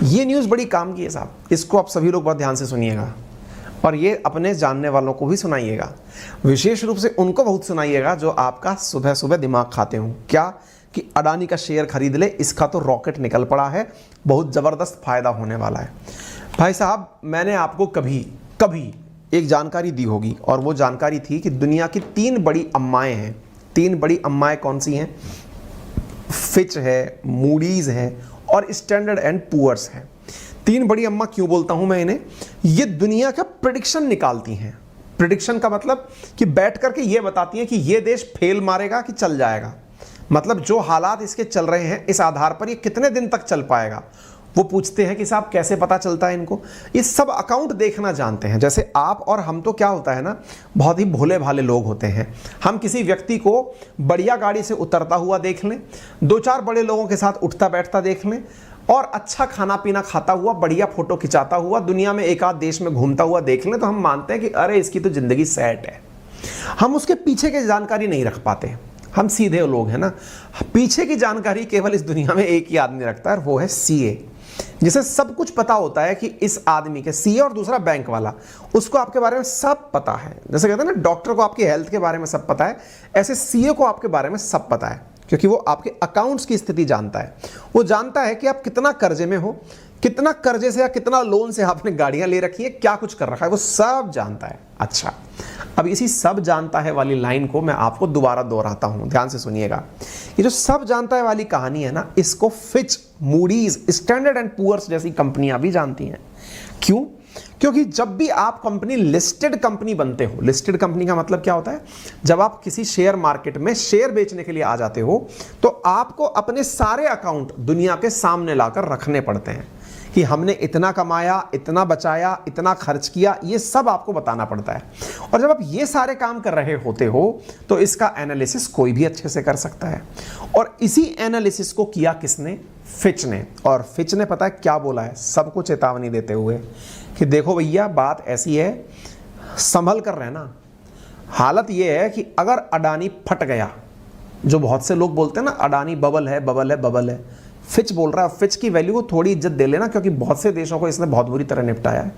ये न्यूज़ बड़ी काम की है साहब, इसको आप सभी लोग बहुत ध्यान से सुनिएगा और ये अपने जानने वालों को भी सुनाइएगा। विशेष रूप से उनको बहुत सुनाइएगा जो आपका सुबह सुबह दिमाग खाते हो। क्या कि अडानी का शेयर खरीद ले, इसका तो रॉकेट निकल पड़ा है, बहुत ज़बरदस्त फ़ायदा होने वाला है। भाई साहब, मैंने आपको कभी एक जानकारी दी होगी और वो जानकारी थी कि दुनिया की 3 बड़ी अम्माएँ हैं। 3 बड़ी अम्माएँ कौन सी हैं? फिच है, मूडीज़ है और स्टैंडर्ड एंड पुअर्स है। 3 बड़ी अम्मा क्यों बोलता हूं मैं इन्हें? ये दुनिया का प्रेडिक्शन निकालती हैं। प्रेडिक्शन का मतलब कि बैठ करके ये बताती हैं कि ये देश फेल मारेगा कि चल जाएगा। मतलब जो हालात इसके चल रहे हैं, इस आधार पर ये कितने दिन तक चल पाएगा। वो पूछते हैं कि साहब कैसे पता चलता है इनको? ये सब अकाउंट देखना जानते हैं। जैसे आप और हम तो क्या होता है ना, बहुत ही भोले भाले लोग होते हैं। हम किसी व्यक्ति को बढ़िया गाड़ी से उतरता हुआ देख लें, 2-4 बड़े लोगों के साथ उठता बैठता देख लें और अच्छा खाना पीना खाता हुआ, बढ़िया फोटो खिंचाता हुआ, दुनिया में एक आध देश में घूमता हुआ देख लें तो हम मानते हैं कि अरे इसकी तो जिंदगी सेट है। हम उसके पीछे की जानकारी नहीं रख पाते। हम सीधे लोग हैं ना। पीछे की जानकारी केवल इस दुनिया में एक ही आदमी रखता है, वो है सीए, जिसे सब कुछ पता होता है कि इस आदमी के, सीए और दूसरा बैंक वाला, उसको आपके बारे में सब पता है। जैसे कहते हैं ना, डॉक्टर को आपकी हेल्थ के बारे में सब पता है, ऐसे सीए को आपके बारे में सब पता है, क्योंकि वो आपके अकाउंट्स की स्थिति जानता है। वो जानता है कि आप कितना कर्जे में हो, कितना कर्जे से या कितना लोन से आपने गाड़ियां ले रखी है, क्या कुछ कर रखा है, वो सब जानता है। अच्छा, अब इसी सब जानता है वाली लाइन को मैं आपको दोबारा दोहराता हूं, ध्यान से सुनिएगा। ये जो सब जानता है वाली कहानी है ना, इसको Fitch, Moody's, Standard and Poor's जैसी कंपनियां भी जानती हैं। क्यों? क्योंकि जब भी आप कंपनी लिस्टेड कंपनी बनते हो, लिस्टेड कंपनी का मतलब क्या होता है? जब आप किसी शेयर मार्केट में शेयर बेचने के लिए आ जाते हो तो आपको अपने सारे अकाउंट दुनिया के सामने लाकर रखने पड़ते हैं कि हमने इतना कमाया, इतना बचाया, इतना खर्च किया, ये सब आपको बताना पड़ता है। और जब आप ये सारे काम कर रहे होते हो तो इसका एनालिसिस कोई भी अच्छे से कर सकता है। और इसी एनालिसिस को किया किसने? फिच ने। और फिच ने पता है क्या बोला है? सबको चेतावनी देते हुए कि देखो भैया, बात ऐसी है, संभल कर रहना। हालत ये है कि अगर अडानी फट गया, जो बहुत से लोग बोलते हैं ना अडानी बबल है, बबल है, बबल है, फिच बोल रहा है। फिच की वैल्यू को थोड़ी इज्जत दे लेना, क्योंकि बहुत से देशों को इसने बहुत बुरी तरह निपटाया है।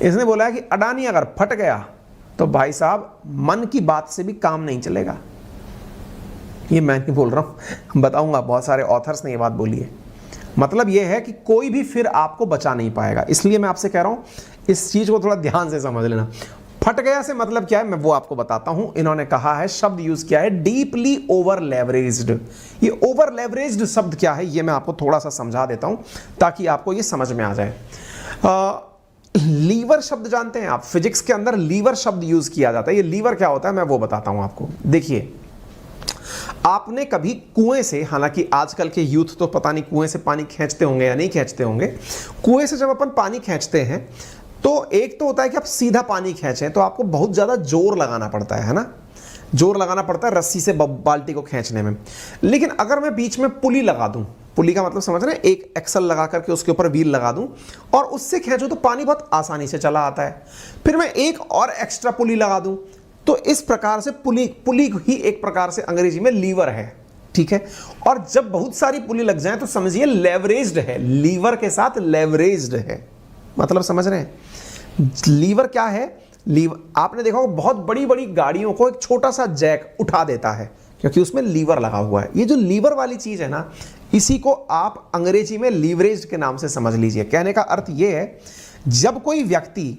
इसने बोला है कि अडानी अगर फट गया तो भाई साहब, मन की बात से भी काम नहीं चलेगा। ये मैं नहीं बोल रहा हूं, बताऊंगा, बहुत सारे ऑथर्स ने ये बात बोली है। मतलब ये है कि कोई भी फिर आपको बचा नहीं पाएगा। इसलिए मैं आपसे कह रहा हूं, इस चीज को थोड़ा ध्यान से समझ लेना। फट गया से मतलब क्या है, मैं वो आपको बताता हूं। इन्होंने कहा है, शब्द यूज किया है, डीपली ओवर लेवरेज्ड। ये ओवर लेवरेज्ड शब्द क्या है, ये मैं आपको थोड़ा सा समझा देता हूं ताकि आपको ये समझ में आ जाए। लीवर शब्द जानते हैं आप? फिजिक्स के अंदर लीवर शब्द यूज किया जाता है। ये लीवर क्या होता है मैं वो बताता हूं आपको। देखिए, आपने कभी कुएं से, हालांकि आजकल के यूथ तो पता नहीं कुएं से पानी खींचते होंगे या नहीं खींचते होंगे। कुएं से जब अपन पानी खींचते हैं तो एक तो होता है कि आप सीधा पानी खींचें तो आपको बहुत ज्यादा जोर लगाना पड़ता है ना, जोर लगाना पड़ता है रस्सी से बाल्टी को खींचने में। लेकिन अगर मैं बीच में पुली लगा दूं, पुली का मतलब समझ रहे हैं, एक एक्सल लगा करके उसके ऊपर व्हील लगा दूं और उससे खींचूं तो पानी बहुत आसानी से चला आता है। फिर मैं एक और एक्स्ट्रा पुली लगा दूं तो इस प्रकार से पुली ही एक प्रकार से अंग्रेजी में लीवर है, ठीक है। और जब बहुत सारी पुली लग जाए तो समझिए लेवरेज्ड है, लीवर के साथ लेवरेज्ड है। मतलब समझ रहे हैं? लीवर क्या है? लीवर आपने देखा होगा, बहुत बड़ी बड़ी गाड़ियों को एक छोटा सा जैक उठा देता है क्योंकि उसमें लीवर लगा हुआ है। ये जो लीवर वाली चीज है ना, इसी को आप अंग्रेजी में लीवरेज के नाम से समझ लीजिए। कहने का अर्थ ये है, जब कोई व्यक्ति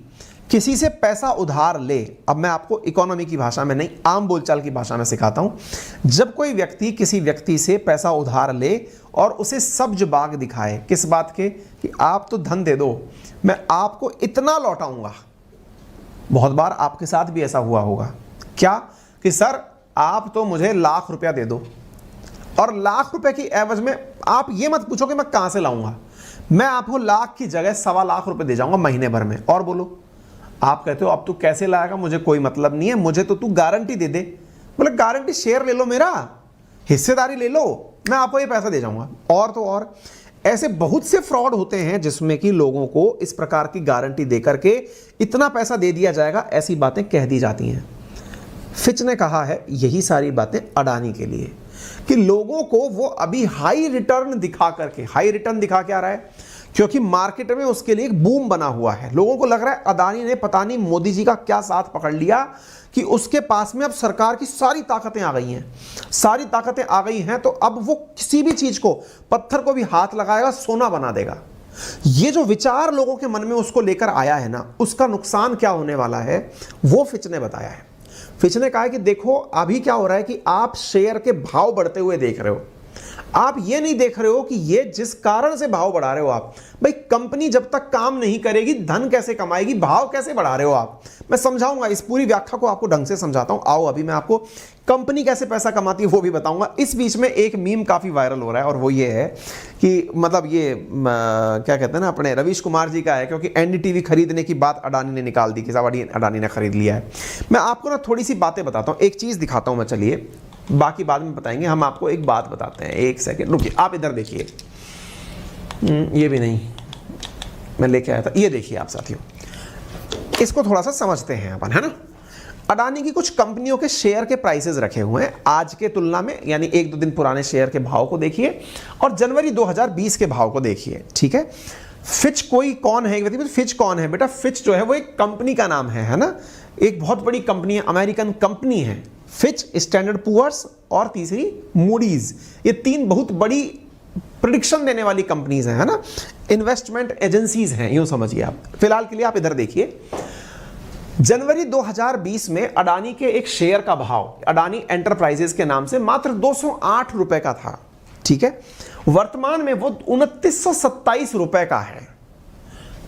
किसी से पैसा उधार ले, अब मैं आपको इकोनॉमी की भाषा में नहीं, आम बोलचाल की भाषा में सिखाता हूं। जब कोई व्यक्ति किसी व्यक्ति से पैसा उधार ले और उसे सब्ज बाग दिखाए, किस बात के? कि आप तो धन दे दो, मैं आपको इतना लौटाऊंगा। बहुत बार आपके साथ भी ऐसा हुआ होगा क्या? कि सर आप तो मुझे लाख रुपया दे दो, और लाख रुपए की एवज में आप ये मत पूछो कि मैं कहां से लाऊंगा, मैं आपको लाख की जगह 1.25 लाख रुपए दे जाऊंगा महीने भर में। और बोलो, आप कहते हो अब तू कैसे लाएगा, मुझे कोई मतलब नहीं है, मुझे तो तू गारंटी दे दे। बोले गारंटी, शेयर ले लो, मेरा हिस्सेदारी ले लो, मैं आपको ये पैसा दे जाऊंगा। और तो और ऐसे बहुत से फ्रॉड होते हैं जिसमें कि लोगों को इस प्रकार की गारंटी देकर के इतना पैसा दे दिया जाएगा, ऐसी बातें कह दी जाती हैं। फिच ने कहा है यही सारी बातें अडानी के लिए, कि लोगों को वो अभी हाई रिटर्न दिखा करके, हाई रिटर्न दिखा के आ रहा है क्योंकि मार्केट में उसके लिए एक बूम बना हुआ है। लोगों को लग रहा है अडानी ने पता नहीं मोदी जी का क्या साथ पकड़ लिया कि उसके पास में अब सरकार की सारी ताकतें आ गई हैं, सारी ताकतें आ गई हैं, तो अब वो किसी भी चीज को, पत्थर को भी हाथ लगाएगा, सोना बना देगा। ये जो विचार लोगों के मन में उसको लेकर आया है ना, उसका नुकसान क्या होने वाला है वो फिच ने बताया है। फिच ने कहा है कि देखो अभी क्या हो रहा है कि आप शेयर के भाव बढ़ते हुए देख रहे हो, आप ये नहीं देख रहे हो कि ये जिस कारण से भाव बढ़ा रहे हो आप, भाई कंपनी जब तक काम नहीं करेगी धन कैसे कमाएगी, भाव कैसे बढ़ा रहे हो आप। मैं समझाऊंगा, इस पूरी व्याख्या को आपको ढंग से समझाता हूं। आओ अभी मैं आपको कंपनी कैसे पैसा कमाती है वो भी बताऊंगा। इस बीच में एक मीम काफी वायरल हो रहा है और वो ये है कि मतलब ये क्या कहते हैं ना, अपने रवीश कुमार जी का है, क्योंकि एनडीटीवी खरीदने की बात अडानी ने निकाल दी कि साहब अडानी ने खरीद लिया है। मैं आपको ना थोड़ी सी बातें बताता हूँ, एक चीज दिखाता हूँ मैं, चलिए बाकी बाद में बताएंगे। हम आपको एक बात बताते हैं, एक सेकंड रुकिए, आप इधर देखिए, ये भी नहीं मैं लेके आया था, ये देखिए आप साथियों, इसको थोड़ा सा समझते हैं अपन, है ना। अडानी की कुछ कंपनियों के शेयर के प्राइसेस रखे हुए हैं आज के तुलना में, यानी एक दो दिन पुराने शेयर के भाव को देखिए और जनवरी 2020 के भाव को देखिए, ठीक है। फिच कोई कौन है, फिच कौन है बेटा? फिच जो है वो एक कंपनी का नाम है ना, एक बहुत बड़ी कंपनी है, अमेरिकन कंपनी है फिच, स्टैंडर्ड पुअर्स और तीसरी मूडीज। ये तीन बहुत बड़ी प्रेडिक्शन देने वाली कंपनीज हैं, है ना, इन्वेस्टमेंट एजेंसीज हैं, यूं समझिए आप। फिलहाल के लिए आप इधर देखिए, जनवरी 2020 में अडानी के एक शेयर का भाव अडानी एंटरप्राइजेस के नाम से मात्र 208 रुपए का था, ठीक है। वर्तमान में वो 2927 रुपए का है।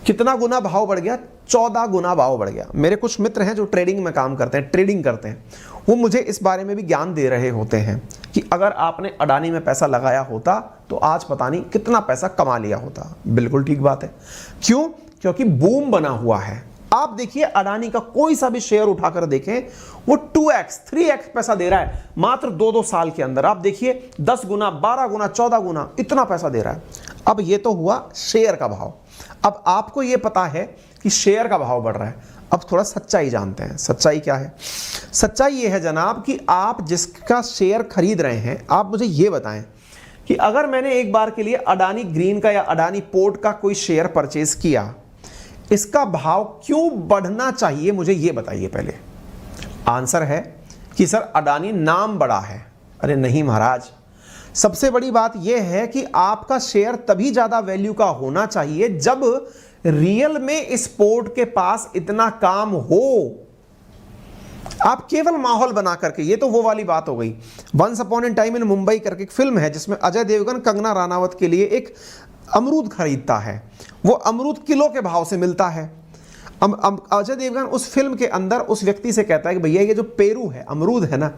कितना गुना भाव बढ़ गया? 14 गुना भाव बढ़ गया। मेरे कुछ मित्र हैं जो ट्रेडिंग में काम करते हैं, ट्रेडिंग करते हैं, वो मुझे इस बारे में भी ज्ञान दे रहे होते हैं कि अगर आपने अडानी में पैसा लगाया होता तो आज पता नहीं कितना पैसा कमा लिया होता। बिल्कुल ठीक बात है। क्यों? क्योंकि बूम बना हुआ है। आप देखिए अडानी का कोई सा भी शेयर उठाकर देखें, वो 2x 3x पैसा दे रहा है मात्र 2-2 साल के अंदर। आप देखिए 10 गुना, 12 गुना, 14 गुना इतना पैसा दे रहा है। अब ये तो हुआ शेयर का भाव। अब आपको ये पता है कि शेयर का भाव बढ़ रहा है, अब थोड़ा सच्चाई जानते हैं। सच्चाई क्या है? सच्चाई ये है जनाब कि आप जिसका शेयर खरीद रहे हैं, आप मुझे ये बताएं कि अगर मैंने एक बार के लिए अडानी ग्रीन का या अडानी पोर्ट का कोई शेयर परचेज किया, इसका भाव क्यों बढ़ना चाहिए, मुझे ये बताइए पहले। आंसर है कि सर अडानी नाम बड़ा है। अरे नहीं महाराज, सबसे बड़ी बात यह है कि आपका शेयर तभी ज्यादा वैल्यू का होना चाहिए जब रियल में इस पोर्ट के पास इतना काम हो। आप केवल माहौल बना करके, ये तो वो वाली बात हो गई। Once upon an time in Mumbai करके एक फिल्म है जिसमें अजय देवगन कंगना रनावत के लिए एक अमरूद खरीदता है। वो अमरूद किलो के भाव से मिलता है। अजय देवगन उस फिल्म के अंदर उस व्यक्ति से कहता है कि भैया ये जो पेरू है, अमरूद है ना,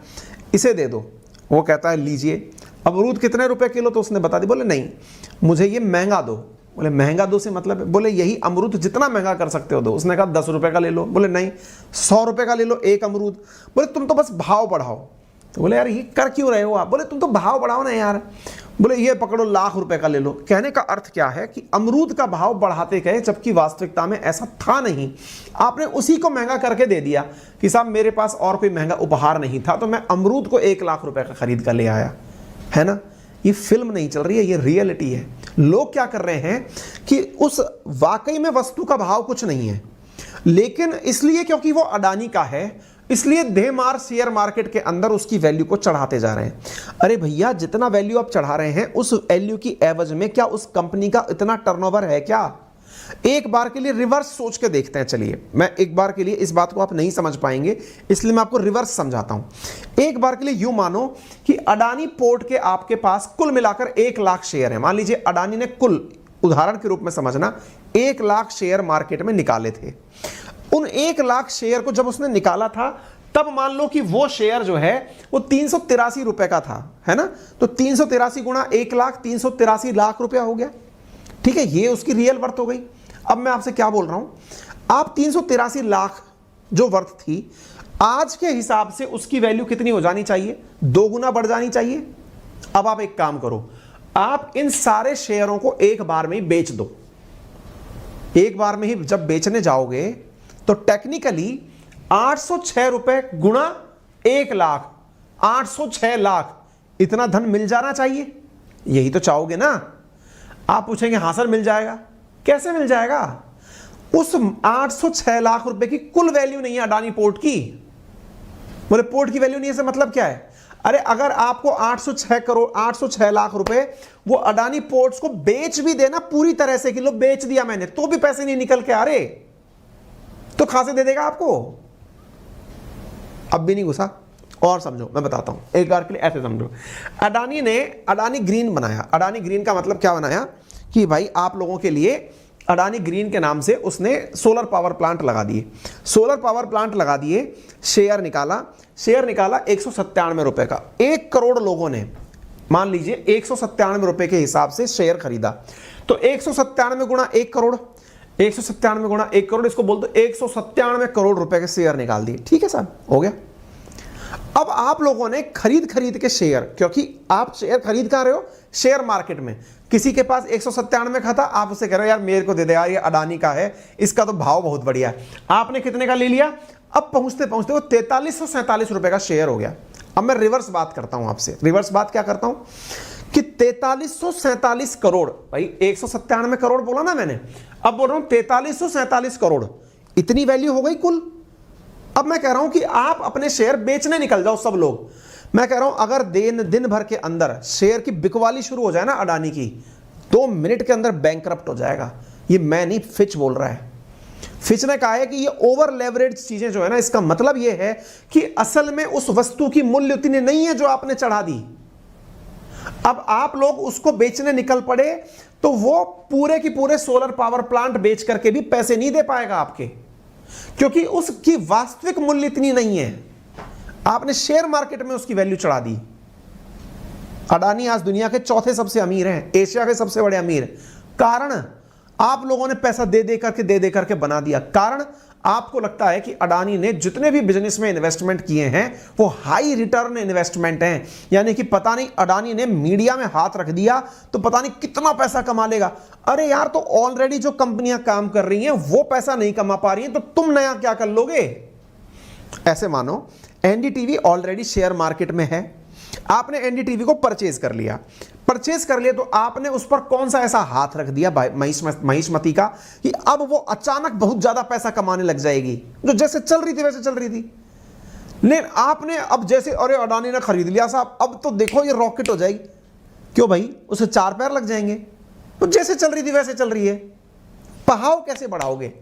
इसे दे दो। वो कहता है लीजिए। अमरूद कितने रुपए किलो? तो उसने बता दी। बोले नहीं, मुझे ये महंगा दो। बोले महंगा दो से मतलब? बोले यही अमरूद जितना महंगा कर सकते हो दो। उसने कहा 10 रुपए का ले लो। बोले नहीं, 100 रुपए का ले लो एक अमरूद। बोले तुम तो बस भाव बढ़ाओ। तो बोले यार ये कर क्यों रहे हो आप? बोले तुम तो भाव बढ़ाओ ना यार। बोले ये पकड़ो, लाख रुपए का ले लो। कहने का अर्थ क्या है कि अमरूद का भाव बढ़ाते गए जबकि वास्तविकता में ऐसा था नहीं। आपने उसी को महंगा करके दे दिया कि साहब मेरे पास और कोई महंगा उपहार नहीं था तो मैं अमरूद को 1 लाख रुपए का खरीद कर ले आया, है ना। ये फिल्म नहीं चल रही है, ये रियलिटी है। लोग क्या कर रहे हैं कि उस वाकई में वस्तु का भाव कुछ नहीं है, लेकिन इसलिए क्योंकि वो अडानी का है इसलिए देमार शेयर मार्केट के अंदर उसकी वैल्यू को चढ़ाते जा रहे हैं। अरे भैया जितना वैल्यू आप चढ़ा रहे हैं उस वैल्यू की एवज में क्या उस कंपनी का इतना टर्नओवर है क्या? एक बार के लिए रिवर्स सोच के देखते हैं। चलिए मैं एक बार के लिए, इस बात को आप नहीं समझ पाएंगे इसलिए मैं आपको रिवर्स समझाता हूं। एक बार के लिए यूं मानो कि अडानी पोर्ट के आपके पास कुल मिलाकर 1 लाख शेयर है। मान लीजिए अडानी ने कुल, उदाहरण के रूप में समझना, 1 लाख शेयर मार्केट में निकाले थे। उन 1 लाख शेयर को जब उसने निकाला था तब मान लो कि वो शेयर जो है वो 383 रुपए का था, है ना। तो 383 गुणा 1 लाख, 383 लाख रुपया हो गया, ठीक है। ये उसकी रियल वर्थ हो गई। अब मैं आपसे क्या बोल रहा हूं, आप 383 लाख जो वर्थ थी, आज के हिसाब से उसकी वैल्यू कितनी हो जानी चाहिए? 2 गुना बढ़ जानी चाहिए। अब आप एक काम करो, आप इन सारे शेयरों को एक बार में ही बेच दो। एक बार में ही जब बेचने जाओगे तो टेक्निकली 806 रुपए गुणा 1,08,06,00,000 इतना धन मिल जाना चाहिए, यही तो चाहोगे ना। आप पूछेंगे हाँ सर मिल जाएगा, कैसे मिल जाएगा? उस 806 लाख रुपए की कुल वैल्यू नहीं है अडानी पोर्ट की। बोले पोर्ट की वैल्यू नहीं है, से मतलब क्या है? अरे अगर आपको 806 लाख रुपए वो अडानी पोर्ट्स को बेच भी देना पूरी तरह से, कि लो बेच दिया मैंने, तो भी पैसे नहीं निकल के आ रहे, तो खासे दे देगा आपको? अब भी नहीं घुसा? और समझो, मैं बताता हूं एक बार के लिए, ऐसे समझो। अडानी ने अडानी ग्रीन बनाया। अडानी ग्रीन का मतलब क्या बनाया कि भाई आप लोगों के लिए अडानी ग्रीन के नाम से उसने सोलर पावर प्लांट लगा दिए। सोलर पावर प्लांट लगा दिए, शेयर निकाला 197 रुपए का। 1 करोड़ लोगों ने, मान लीजिए 197 रुपए के हिसाब से शेयर खरीदा, तो 197 गुणा 1 करोड़, 197 गुणा 1 करोड़, इसको बोल दो 197 करोड़ रुपए के शेयर निकाल दिए। ठीक है साहब, हो गया। अब आप लोगों ने खरीद के शेयर, क्योंकि आप शेयर खरीद कहां रहे हो? शेयर मार्केट में। किसी के पास 197 का था, आप उसे कह रहे हो यार मेरे को दे दे यार, ये अडानी का है, इसका तो भाव बहुत बढ़िया है। आपने कितने का ले लिया? अब पहुंचते पहुंचते वो 4347 रुपए का शेयर हो गया। अब मैं रिवर्स बात करता हूं आपसे। रिवर्स बात क्या करता हूं कि 4347 करोड़, भाई 197 करोड़ बोला ना मैंने, अब बोल रहा हूं 4347 करोड़, इतनी वैल्यू हो गई कुल। अब मैं कह रहा हूं कि आप अपने शेयर बेचने निकल जाओ सब लोग। मैं कह रहा हूं अगर दिन भर के अंदर शेयर की बिकवाली शुरू हो जाए ना अडानी की, 2 मिनट के अंदर बैंकरप्ट हो जाएगा। ये मैं नहीं, फिच बोल रहा है। फिच ने कहा है कि ये ओवर लेवरेज चीजें जो है ना, इसका मतलब ये है कि असल में उस वस्तु की मूल्य उतनी नहीं है जो आपने चढ़ा दी। अब आप लोग उसको बेचने निकल पड़े तो वो पूरे की पूरे सोलर पावर प्लांट बेच करके भी पैसे नहीं दे पाएगा आपके, क्योंकि उसकी वास्तविक मूल्य इतनी नहीं है। आपने शेयर मार्केट में उसकी वैल्यू चढ़ा दी। अडानी आज दुनिया के चौथे सबसे अमीर हैं, एशिया के सबसे बड़े अमीर। कारण आप लोगों ने पैसा दे दे करके बना दिया। कारण आपको लगता है कि अडानी ने जितने भी बिजनेस में इन्वेस्टमेंट किए हैं वो हाई रिटर्न इन्वेस्टमेंट हैं, यानी कि पता नहीं अडानी ने मीडिया में हाथ रख दिया तो पता नहीं कितना पैसा कमा लेगा। अरे यार, तो ऑलरेडी जो कंपनियां काम कर रही हैं वो पैसा नहीं कमा पा रही हैं, तो तुम नया क्या कर लोगे? ऐसे मानो एनडीटीवी ऑलरेडी शेयर मार्केट में है, आपने एनडीटीवी को परचेज कर लिया तो आपने उस पर कौन सा ऐसा हाथ रख दिया महिष्मती का कि अब वो अचानक बहुत ज्यादा पैसा कमाने लग जाएगी, जो जैसे चल रही थी वैसे चल रही थी। लेकिन आपने अब जैसे, अरे अडानी ने खरीद लिया साहब, अब तो देखो ये रॉकेट हो जाएगी। क्यों भाई? उसे 4 पैर लग जाएंगे। तो जैसे चल रही थी वैसे चल रही है, बहाव कैसे बढ़ाओगे?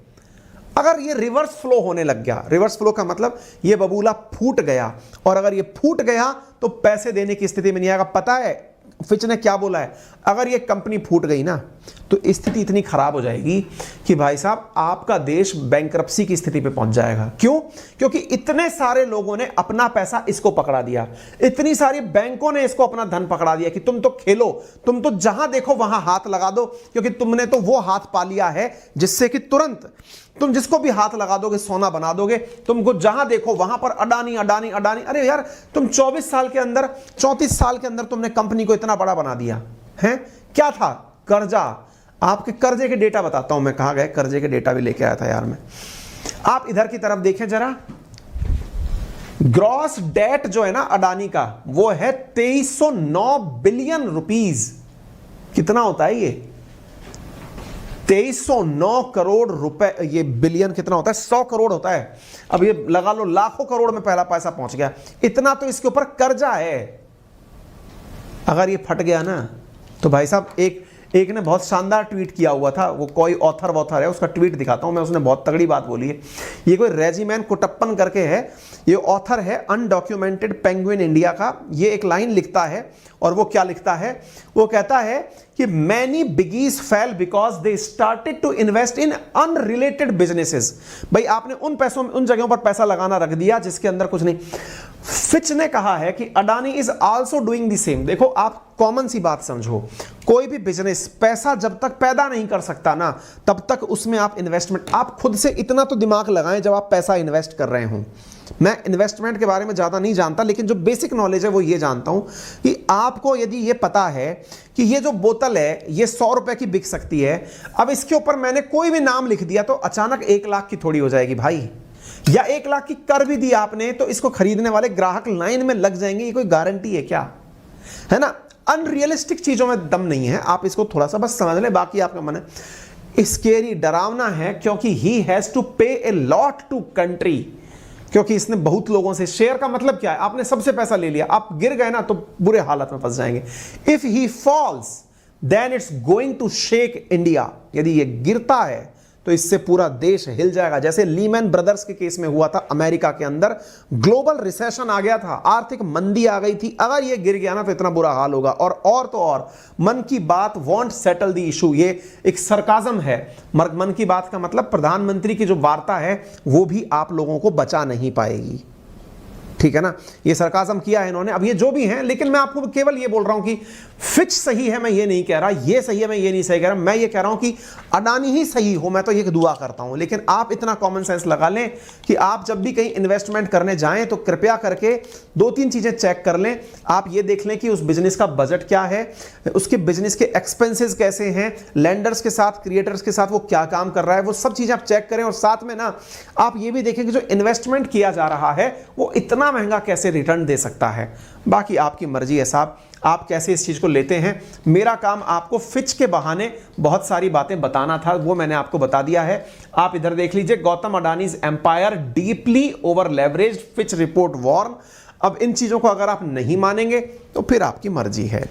अगर ये रिवर्स फ्लो होने लग गया, रिवर्स फ्लो का मतलब ये बबूला फूट गया, और अगर ये फूट गया तो पैसे देने की स्थिति में नहीं आएगा। पता है फिच ने क्या बोला है? अगर ये कंपनी फूट गई ना तो स्थिति इतनी खराब हो जाएगी कि भाई साहब आपका देश बैंकरप्सी की स्थिति पे पहुंच जाएगा। क्यों? क्योंकि इतने सारे लोगों ने अपना पैसा इसको पकड़ा दिया, इतनी सारी बैंकों ने इसको अपना धन पकड़ा दिया कि तुम तो खेलो, तुम तो जहां देखो वहां हाथ लगा दो, क्योंकि तुमने तो वो हाथ पा लिया है जिससे कि तुरंत तुम जिसको भी हाथ लगा दोगे सोना बना दोगे। तुमको जहां देखो वहां पर अडानी अडानी अडानी। अरे यार, तुम 34 साल के अंदर तुमने कंपनी को इतना बड़ा बना दिया है। क्या था? कर्जा। आपके कर्जे के डेटा बताता हूं मैं, कहां गए कर्जे के डेटा भी लेके आया था यार मैं। आप इधर की तरफ देखें जरा, ग्रॉस डेट जो है ना अडानी का, वो है 2309 बिलियन रुपीस। कितना होता है ये? 2309 करोड़ रुपए। ये बिलियन कितना होता है? 100 करोड़ होता है। अब ये लगा लो लाखों करोड़ में पहला पैसा पहुंच गया। इतना तो इसके ऊपर कर्जा है। अगर ये फट गया ना तो भाई साहब, एक ने बहुत शानदार ट्वीट किया हुआ था, वो कोई ऑथर है, उसका ट्वीट दिखाता हूं मैं, उसने बहुत तगड़ी बात बोली है। ये कोई रेजिमैन कुटप्पन करके है, ये ऑथर है अनडॉक्यूमेंटेड पेंगुइन इंडिया का। ये एक लाइन लिखता है, और वो क्या लिखता है? वो कहता है कि many biggies fail because they started to invest in unrelated businesses. भाई आपने उन पैसों में, उन जगहों पर पैसा लगाना रख दिया जिसके अंदर कुछ नहीं। फिच ने कहा है कि Adani is also doing the same. देखो आप कॉमन सी बात समझो, कोई भी बिजनेस पैसा जब तक पैदा नहीं कर सकता ना, तब तक उसमें आप इन्वेस्टमेंट, आप खुद से इतना तो दिमाग लगाएं जब आप पैसा इन्वेस्ट कर रहे हो। मैं इन्वेस्टमेंट के बारे में ज़्यादा नहीं जानता, लेकिन जो बेसिक नॉलेज है वो ये जानता हूं कि आपको यदि ये पता है कि ये जो बोतल है ये 100 रुपए की बिक सकती है, अब इसके ऊपर मैंने कोई भी नाम लिख दिया तो अचानक 1 लाख की थोड़ी हो जाएगी भाई। या 1 लाख की कर भी दी आपने तो इसको खरीदने वाले ग्राहक लाइन में लग जाएंगे, ये कोई गारंटी है क्या? है ना? अनरियलिस्टिक चीजों में दम नहीं है, आप इसको थोड़ा सा बस समझ लें, बाकी आपका मन है। स्केरी, डरावना है, क्योंकि ही हैज टू पे ए लॉट टू कंट्री, क्योंकि इसने बहुत लोगों से, शेयर का मतलब क्या है, आपने सबसे पैसा ले लिया, आप गिर गए ना तो बुरे हालत में फंस जाएंगे। If he falls then it's going to shake India, यदि ये गिरता है तो इससे पूरा देश हिल जाएगा। जैसे लीमैन ब्रदर्स के केस में हुआ था, अमेरिका के अंदर ग्लोबल रिसेशन आ गया था, आर्थिक मंदी आ गई थी, अगर ये गिर गया ना तो इतना बुरा हाल होगा। और तो और मन की बात वॉन्ट सेटल द इशू, ये एक सरकाजम है। मन की बात का मतलब प्रधानमंत्री की जो वार्ता है वो भी आप लोगों को बचा नहीं पाएगी, ठीक है ना? ये सरकाजम किया है इन्होंने। अब ये जो भी है, लेकिन मैं आपको केवल ये बोल रहा हूं कि फिच सही है, मैं ये नहीं कह रहा, ये सही है मैं ये नहीं सही कह रहा, मैं ये कह रहा हूं कि अडानी ही सही हो, मैं तो ये दुआ करता हूं। लेकिन आप इतना कॉमन सेंस लगा लें कि आप जब भी कहीं इन्वेस्टमेंट करने जाएं तो कृपया करके 2-3 चीजें चेक कर लें। आप ये देख लें कि उस बिजनेस का बजट क्या है, उसके बिजनेस के एक्सपेंसेस कैसे हैं, लेंडर्स के साथ, क्रिएटर्स के साथ वो क्या काम कर रहा है, वो सब चीजें आप चेक करें। और साथ में ना आप ये भी देखें कि जो इन्वेस्टमेंट किया जा रहा है वो इतना महंगा कैसे रिटर्न दे सकता है। बाकी आपकी मर्जी है साहब, आप कैसे इस चीज को लेते हैं। मेरा काम आपको फिच के बहाने बहुत सारी बातें बताना था, वो मैंने आपको बता दिया है। आप इधर देख लीजिए, Gautam Adani's empire deeply over leveraged, Fitch report warn. अब इन चीजों को अगर आप नहीं मानेंगे तो फिर आपकी मर्जी है।